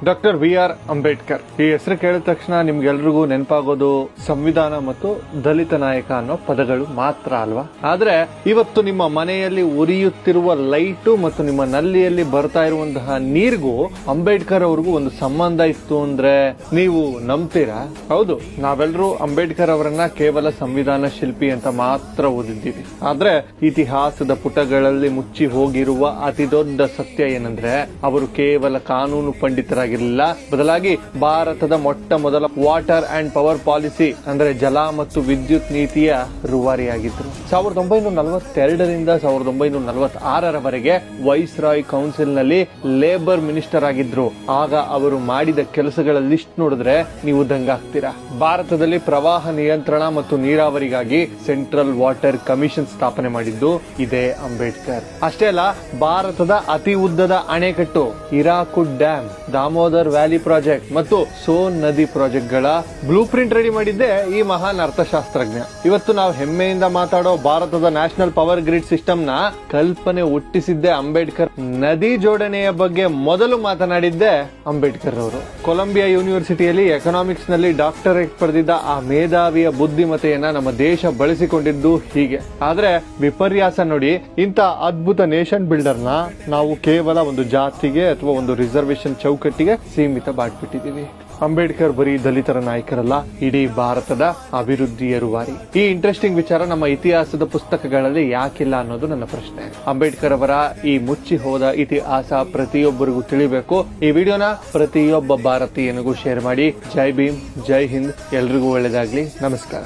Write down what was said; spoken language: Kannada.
ಡಾಕ್ಟರ್ ವಿ.ಆರ್. ಅಂಬೇಡ್ಕರ್ ಈ ಹೆಸರು ಕೇಳಿದ ತಕ್ಷಣ ನಿಮ್ಗೆಲ್ರಿಗೂ ನೆನಪಾಗೋದು ಸಂವಿಧಾನ ಮತ್ತು ದಲಿತ ನಾಯಕ ಅನ್ನೋ ಪದಗಳು ಮಾತ್ರ ಅಲ್ವಾ? ಆದ್ರೆ ಇವತ್ತು ನಿಮ್ಮ ಮನೆಯಲ್ಲಿ ಉರಿಯುತ್ತಿರುವ ಲೈಟು ಮತ್ತು ನಿಮ್ಮ ನಲ್ಲಿಯಲ್ಲಿ ಬರ್ತಾ ಇರುವಂತಹ ನೀರಿಗೂ ಅಂಬೇಡ್ಕರ್ ಅವ್ರಿಗೂ ಒಂದು ಸಂಬಂಧ ಇತ್ತು ಅಂದ್ರೆ ನೀವು ನಂಬ್ತೀರಾ? ಹೌದು, ನಾವೆಲ್ಲರೂ ಅಂಬೇಡ್ಕರ್ ಅವರನ್ನ ಕೇವಲ ಸಂವಿಧಾನ ಶಿಲ್ಪಿ ಅಂತ ಮಾತ್ರ ಓದಿದ್ದೀವಿ. ಆದ್ರೆ ಇತಿಹಾಸದ ಪುಟಗಳಲ್ಲಿ ಮುಚ್ಚಿ ಹೋಗಿರುವ ಅತಿ ದೊಡ್ಡ ಸತ್ಯ ಏನಂದ್ರೆ ಅವರು ಕೇವಲ ಕಾನೂನು ಪಂಡಿತರ ಬದಲಾಗಿ ಭಾರತದ ಮೊಟ್ಟ ಮೊದಲ ವಾಟರ್ ಅಂಡ್ ಪವರ್ ಪಾಲಿಸಿ ಅಂದ್ರೆ ಜಲ ಮತ್ತು ವಿದ್ಯುತ್ ನೀತಿಯ ರೂವಾರಿಯಾಗಿದ್ರು. 1942ರಿಂದ 1946ರವರೆಗೆ ವೈಸ್ ರಾಯ್ ಕೌನ್ಸಿಲ್ ನಲ್ಲಿ ಲೇಬರ್ ಮಿನಿಸ್ಟರ್ ಆಗಿದ್ರು. ಆಗ ಅವರು ಮಾಡಿದ ಕೆಲಸಗಳ ಲಿಸ್ಟ್ ನೋಡಿದ್ರೆ ನೀವು ದಂಗಾಗ್ತೀರಾ. ಭಾರತದಲ್ಲಿ ಪ್ರವಾಹ ನಿಯಂತ್ರಣ ಮತ್ತು ನೀರಾವರಿಗಾಗಿ ಸೆಂಟ್ರಲ್ ವಾಟರ್ ಕಮಿಷನ್ ಸ್ಥಾಪನೆ ಮಾಡಿದ್ದು ಇದೇ ಅಂಬೇಡ್ಕರ್. ಅಷ್ಟೇ ಅಲ್ಲ, ಭಾರತದ ಅತಿ ಉದ್ದದ ಅಣೆಕಟ್ಟು Hirakud dam, Damodar valley project ಮತ್ತು ಸೋನ್ ನದಿ ಪ್ರಾಜೆಕ್ಟ್ ಗಳ ಬ್ಲೂ ಪ್ರಿಂಟ್ ರೆಡಿ ಮಾಡಿದ್ದೆ ಈ ಮಹಾನ್ ಅರ್ಥಶಾಸ್ತ್ರಜ್ಞ. ಇವತ್ತು ನಾವು ಹೆಮ್ಮೆಯಿಂದ ಮಾತಾಡೋ ಭಾರತದ ನ್ಯಾಷನಲ್ ಪವರ್ ಗ್ರಿಡ್ ಸಿಸ್ಟಮ್ ನ ಕಲ್ಪನೆ ಹುಟ್ಟಿಸಿದ್ದೆ ಅಂಬೇಡ್ಕರ್. ನದಿ ಜೋಡಣೆಯ ಬಗ್ಗೆ ಮೊದಲು ಮಾತನಾಡಿದ್ದೆ ಅಂಬೇಡ್ಕರ್ ಅವರು. ಕೊಲಂಬಿಯಾ ಯೂನಿವರ್ಸಿಟಿಯಲ್ಲಿ ಎಕನಾಮಿಕ್ಸ್ ನಲ್ಲಿ ಡಾಕ್ಟರೇಟ್ ಪಡೆದಿದ್ದ ಆ ಮೇಧಾವಿಯ ಬುದ್ಧಿಮತೆಯನ್ನ ನಮ್ಮ ದೇಶ ಬಳಸಿಕೊಂಡಿದ್ದು ಹೀಗೆ. ಆದ್ರೆ ವಿಪರ್ಯಾಸ ನೋಡಿ, ಇಂಥ ಅದ್ಭುತ ನೇಷನ್ ಬಿಲ್ಡರ್ ನ ನಾವು ಕೇವಲ ಒಂದು ಜಾತಿಗೆ ಅಥವಾ ಒಂದು ರಿಸರ್ವೇಶನ್ ಚೌಕಟ್ಟಿಗೆ ಸೀಮಿತ ಮಾಡ್ಬಿಟ್ಟಿದೀವಿ. ಅಂಬೇಡ್ಕರ್ ಬರೀ ದಲಿತರ ನಾಯಕರಲ್ಲ, ಇಡೀ ಭಾರತದ ಅಭಿವೃದ್ಧಿಯ ರೂವಾರಿ. ಈ ಇಂಟ್ರೆಸ್ಟಿಂಗ್ ವಿಚಾರ ನಮ್ಮ ಇತಿಹಾಸದ ಪುಸ್ತಕಗಳಲ್ಲಿ ಯಾಕಿಲ್ಲ ಅನ್ನೋದು ನನ್ನ ಪ್ರಶ್ನೆ. ಅಂಬೇಡ್ಕರ್ ಅವರ ಈ ಮುಚ್ಚಿ ಹೋದ ಇತಿಹಾಸ ಪ್ರತಿಯೊಬ್ಬರಿಗೂ ತಿಳಿಬೇಕು. ಈ ವಿಡಿಯೋನ ಪ್ರತಿಯೊಬ್ಬ ಭಾರತೀಯನಿಗೂ ಶೇರ್ ಮಾಡಿ. ಜೈ ಭೀಮ್, ಜೈ ಹಿಂದ್, ಎಲ್ರಿಗೂ ಒಳ್ಳೆಯದಾಗ್ಲಿ. ನಮಸ್ಕಾರ.